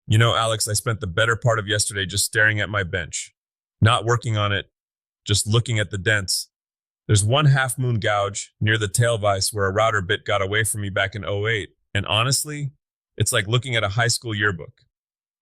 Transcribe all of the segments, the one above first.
You know, Alex, I spent the better part of yesterday just staring at my bench, not working on it, just looking at the dents. There's one half moon gouge near the tail vise where a router bit got away from me back in '08, and honestly, it's like looking at a high school yearbook.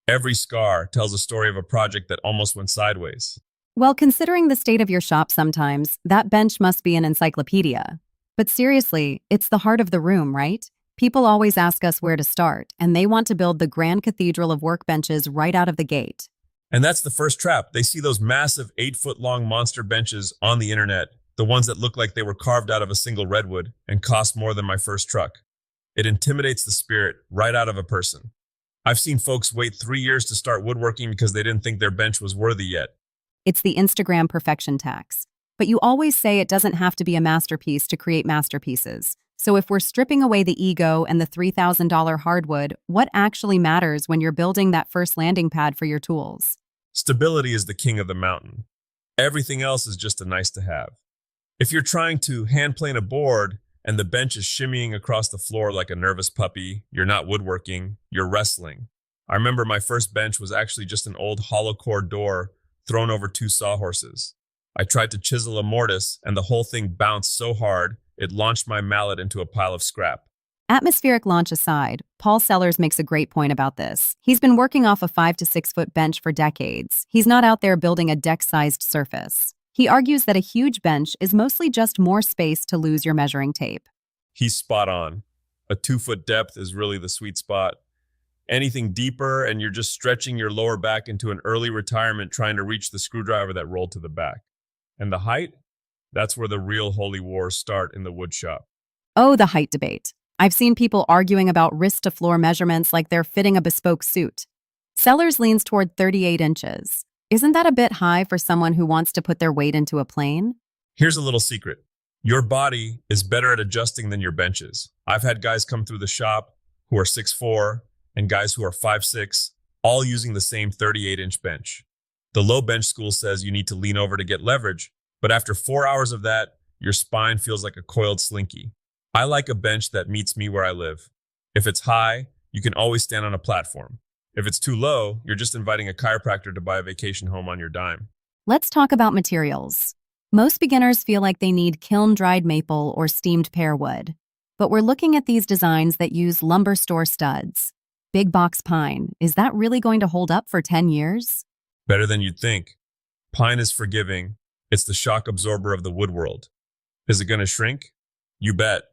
Every scar tells a story of a project that almost went sideways. Well, considering the state of your shop sometimes, that bench must be an encyclopedia. But seriously, it's the heart of the room, right? People always ask us where to start, and they want to build the grand cathedral of workbenches right out of the gate. And that's the first trap. They see those massive 8 foot long monster benches on the internet, the ones that look like they were carved out of a single redwood and cost more than my first truck. It intimidates the spirit right out of a person. I've seen folks wait 3 years to start woodworking because they didn't think their bench was worthy yet. It's the Instagram perfection tax. But you always say it doesn't have to be a masterpiece to create masterpieces. So if we're stripping away the ego and the $3,000 hardwood, what actually matters when you're building that first landing pad for your tools? Stability is the king of the mountain. Everything else is just a nice to have. If you're trying to hand plane a board and the bench is shimmying across the floor like a nervous puppy, you're not woodworking, you're wrestling. I remember my first bench was actually just an old hollow core door thrown over two sawhorses. I tried to chisel a mortise and the whole thing bounced so hard it launched my mallet into a pile of scrap. Atmospheric launch aside, Paul Sellers makes a great point about this. He's been working off a 5 to 6 foot bench for decades. He's not out there building a deck-sized surface. He argues that a huge bench is mostly just more space to lose your measuring tape. He's spot on. A 2 foot depth is really the sweet spot. Anything deeper and you're just stretching your lower back into an early retirement trying to reach the screwdriver that rolled to the back. And the height? That's where the real holy wars start in the wood shop. Oh, the height debate. I've seen people arguing about wrist-to-floor measurements like they're fitting a bespoke suit. Sellers leans toward 38 inches. Isn't that a bit high for someone who wants to put their weight into a plane? Here's a little secret. Your body is better at adjusting than your benches. I've had guys come through the shop who are 6'4" and guys who are 5'6", all using the same 38-inch bench. The low bench school says you need to lean over to get leverage, but after 4 hours of that, your spine feels like a coiled slinky. I like a bench that meets me where I live. If it's high, you can always stand on a platform. If it's too low, you're just inviting a chiropractor to buy a vacation home on your dime. Let's talk about materials. Most beginners feel like they need kiln-dried maple or steamed pear wood. But we're looking at these designs that use lumber store studs. Big box pine, is that really going to hold up for 10 years? Better than you'd think. Pine is forgiving. It's the shock absorber of the wood world. Is it going to shrink? You bet.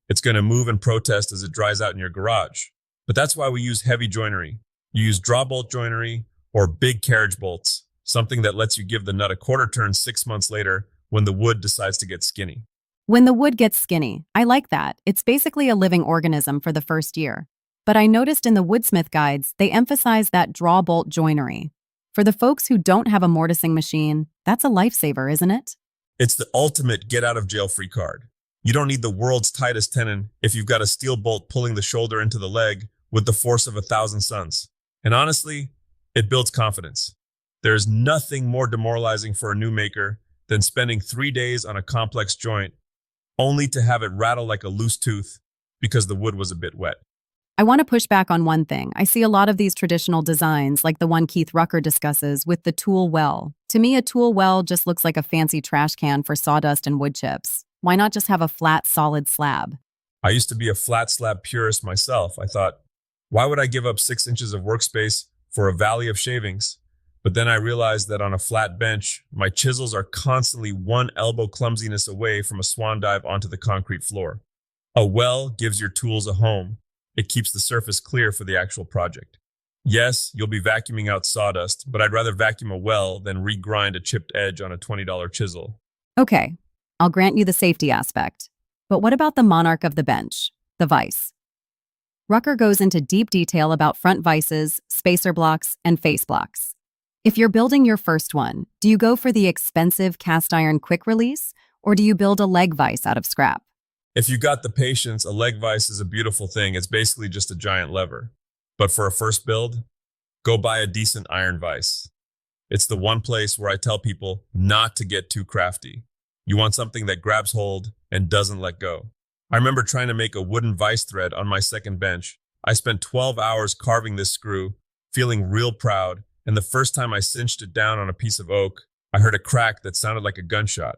It's going to move and protest as it dries out in your garage. But that's why we use heavy joinery. You use draw bolt joinery or big carriage bolts, something that lets you give the nut a quarter turn 6 months later when the wood decides to get skinny. When the wood gets skinny, I like that. It's basically a living organism for the first year. But I noticed in the woodsmith guides, they emphasize that draw bolt joinery. For the folks who don't have a mortising machine, that's a lifesaver, isn't it? It's the ultimate get out of jail free card. You don't need the world's tightest tenon if you've got a steel bolt pulling the shoulder into the leg with the force of 1,000 suns. And honestly, it builds confidence. There's nothing more demoralizing for a new maker than spending 3 days on a complex joint only to have it rattle like a loose tooth because the wood was a bit wet. I want to push back on one thing. I see a lot of these traditional designs, like the one Keith Rucker discusses, with the tool well. To me, a tool well just looks like a fancy trash can for sawdust and wood chips. Why not just have a flat, solid slab? I used to be a flat slab purist myself. I thought, why would I give up 6 inches of workspace for a valley of shavings? But then I realized that on a flat bench, my chisels are constantly one elbow clumsiness away from a swan dive onto the concrete floor. A well gives your tools a home. It keeps the surface clear for the actual project. Yes, you'll be vacuuming out sawdust, but I'd rather vacuum a well than regrind a chipped edge on a $20 chisel. Okay, I'll grant you the safety aspect. But what about the monarch of the bench, the vise? Rucker goes into deep detail about front vices, spacer blocks, and face blocks. If you're building your first one, do you go for the expensive cast iron quick release, or do you build a leg vise out of scrap? If you got the patience, a leg vise is a beautiful thing. It's basically just a giant lever. But for a first build, go buy a decent iron vise. It's the one place where I tell people not to get too crafty. You want something that grabs hold and doesn't let go. I remember trying to make a wooden vise thread on my second bench. I spent 12 hours carving this screw, feeling real proud, and the first time I cinched it down on a piece of oak, I heard a crack that sounded like a gunshot.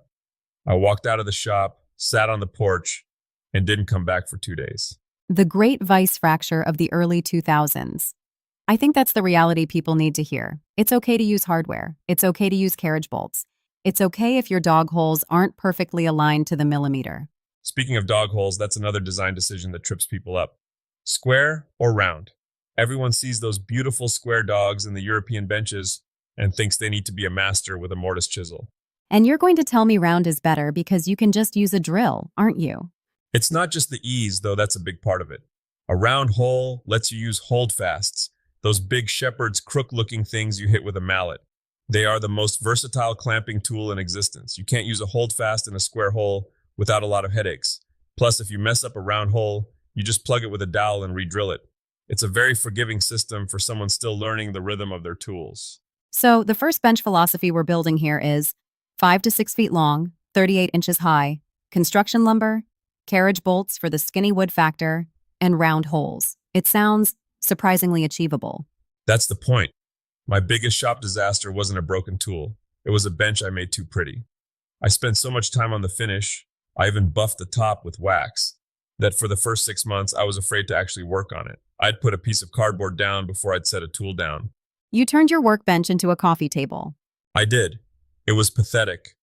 I walked out of the shop, sat on the porch, and didn't come back for 2 days. The great vice fracture of the early 2000s. I think that's the reality people need to hear. It's okay to use hardware. It's okay to use carriage bolts. It's okay if your dog holes aren't perfectly aligned to the millimeter. Speaking of dog holes, that's another design decision that trips people up. Square or round? Everyone sees those beautiful square dogs in the European benches and thinks they need to be a master with a mortise chisel. And you're going to tell me round is better because you can just use a drill, aren't you? It's not just the ease, though that's a big part of it. A round hole lets you use holdfasts, those big shepherd's crook-looking things you hit with a mallet. They are the most versatile clamping tool in existence. You can't use a holdfast in a square hole without a lot of headaches. Plus, if you mess up a round hole, you just plug it with a dowel and re-drill it. It's a very forgiving system for someone still learning the rhythm of their tools. So the first bench philosophy we're building here is 5 to 6 feet long, 38 inches high, construction lumber, carriage bolts for the skinny wood factor, and round holes. It sounds surprisingly achievable. That's the point. My biggest shop disaster wasn't a broken tool. It was a bench I made too pretty. I spent so much time on the finish, I even buffed the top with wax, that for the first 6 months, I was afraid to actually work on it. I'd put a piece of cardboard down before I'd set a tool down. You turned your workbench into a coffee table. I did. It was pathetic.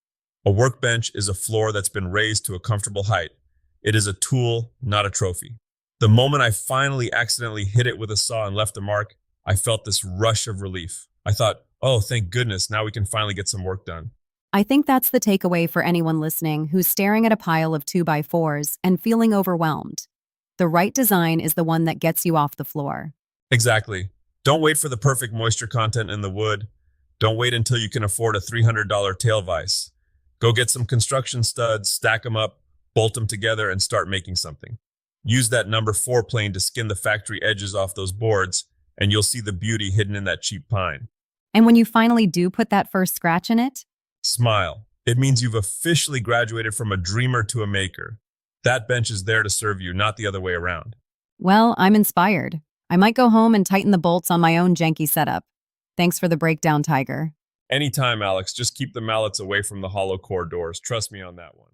A workbench is a floor that's been raised to a comfortable height. It is a tool, not a trophy. The moment I finally accidentally hit it with a saw and left a mark, I felt this rush of relief. I thought, oh, thank goodness, now we can finally get some work done. I think that's the takeaway for anyone listening who's staring at a pile of 2x4s and feeling overwhelmed. The right design is the one that gets you off the floor. Exactly. Don't wait for the perfect moisture content in the wood. Don't wait until you can afford a $300 tail vise. Go get some construction studs, stack them up, bolt them together, and start making something. Use that number 4 plane to skin the factory edges off those boards, and you'll see the beauty hidden in that cheap pine. And when you finally do put that first scratch in it, smile. It means you've officially graduated from a dreamer to a maker. That bench is there to serve you, not the other way around. well, I'm inspired. I might go home and tighten the bolts on my own janky setup. Thanks for the breakdown, Tiger. Anytime, Alex. Just keep the mallets away from the hollow core doors. Trust me on that one.